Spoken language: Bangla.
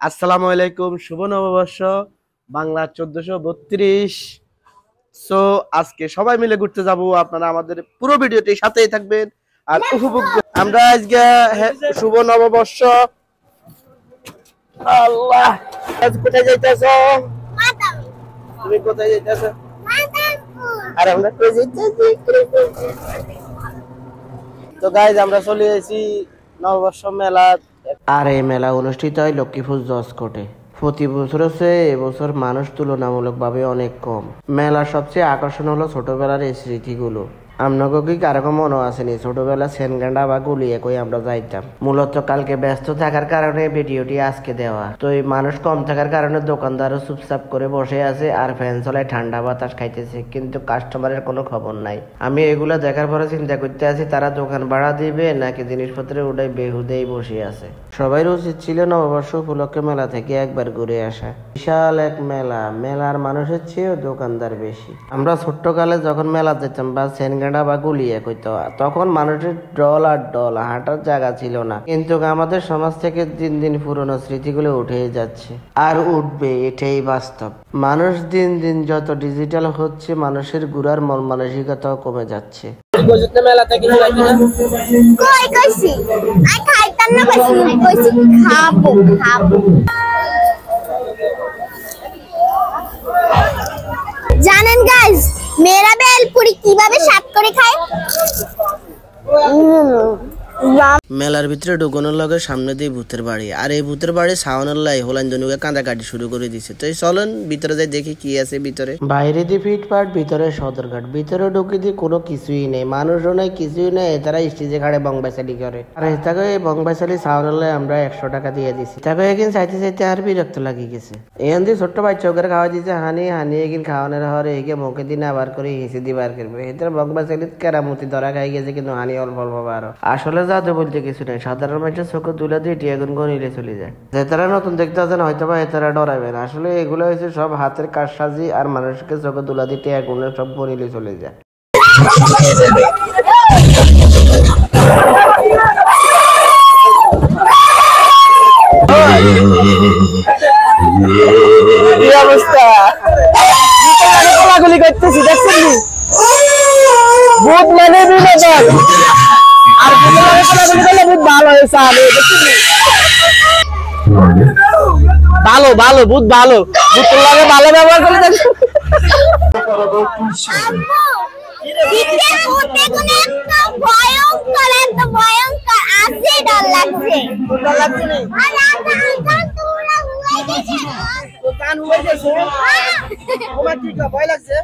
আসসালামু আলাইকুম, শুভ নববর্ষ বাংলা 1432। সো আজকে সবাই মিলে ঘুরতে যাব। আপনারা আমাদের পুরো ভিডিওটি সাথেই থাকবেন আর উপভোগ আমরা আজকে শুভ নববর্ষ। আল্লাহ, আজ কোথায় যাইতেছো? তুমি কোথায় যাইতেছো? আর আমরা কই যাইতেছি? তো গাইজ আমরা চলে এসেছি নববর্ষ মেলা। আর এই মেলা অনুষ্ঠিত হয় লক্ষ্মীপুর জজ কোর্টে। প্রতি বছরের চেয়ে এবছর মানুষ তুলনামূলকভাবে অনেক কম। মেলার সবচেয়ে আকর্ষণ হলো ছোটবেলার এই স্মৃতিগুলো। আপনাকে কি কারো মনে আসেনি ছোটবেলা সেনগান্ডা বা গুলিয়ে কই আমরা যাইতাম? মূলত কালকে ব্যস্ত থাকার কারণে ভিডিওটি আজকে দেওয়া। তো এই মানুষ কম থাকার কারণে দোকানদারও চুপচাপ করে বসে আছে আর ফ্যান চলায় ঠান্ডা বাতাস খাইতেছে, কিন্তু কাস্টমারের কোনো খবর নাই। আমি এগুলো দেখার পরে চিন্তা করতে আছি তারা দোকান ভাড়া দিবে নাকি জিনিসপত্রে উঠাই বেহুদেই বসে আছে। সবাই উচিত ছিল নববর্ষ উপলক্ষে মেলা থেকে একবার ঘুরে আসা। বিশাল এক মেলা, মেলার মানুষের চেয়েও দোকানদার বেশি। আমরা ছোট্টকালে যখন মেলা যেতাম বা সেনগান্ডা বা গুলিয়ে কইতো, তখন মানুষের ডল আর ডল, হাঁটার জায়গা ছিল না। কিন্তু আমাদের সমাজ থেকে দিন দিন পুরনো স্মৃতিগুলো উঠে যাচ্ছে আর উঠবে, এটাই বাস্তব। মানুষ দিন দিন যত ডিজিটাল হচ্ছে, মানুষের ঘুরার মন মানসিকতাও কমে যাচ্ছে। মেলা থেকে জানেন গাইস, মেয়েরা বেলপুরি কিভাবে সাত করে খায়? মেলার ভিতরে ঢুকানোর লগে সামনে দিয়ে ভূতের বাড়ি, আর এই ভূতের বাড়ি সাউনের লাই হোলান জনুকে কাঁদা কাটি শুরু করে দিছে। তো চলেন ভিতরে যাই দেখি কি আছে ভিতরে। বাইরে দিয়ে ফিটপাট, ভিতরে সদরঘাট। ভিতরে ঢুকে দিয়ে কোনো কিছুই নেই, মানুষও নাই, কিছুই নেই। তারা স্টেজে খাড়ে বংবাইসালি করে। আর তাকে এই বংবাইসালি সাউনের লাই আমরা 100 টাকা দিয়ে দিছি। তাকে এখানে চাইতে চাইতে আর বিরক্ত লাগি গেছে। এখান দিয়ে ছোট্ট বাচ্চা ওকে খাওয়া দিচ্ছে হানি হানি, এখানে খাওয়ানোর হরে একে মুখে দিন আবার করে হেসে দিয়ে বার করবে। এদের বংবাইসালি কেরামতি ধরা খাই গেছে, কিন্তু হানি অল্প অল্প আরো। আসলে জাদু বলতে কিছু নেই, সাধারণ মানুষের চোখে তুলে দিয়ে টিয়াগুন গনিলে চলে যায়। যে তারা নতুন দেখতে আছেন হয়তো বা এতারা ডরাবেন, আসলে এগুলো হয়েছে সব হাতের কারসাজি আর মানুষকে চোখে তুলা দিয়ে টিয়াগুনে সব গনিলে চলে যায়। কি অবস্থা? গোলাগুলি করতেছি, দেখছেন ভূত মানে বিনোদন। আর ভালো হয়েছে, ভালো ভালো ভূত ভালো, ভূতের লাগে ভালো ব্যবহার করে দেখছো। ভয় লাগছে।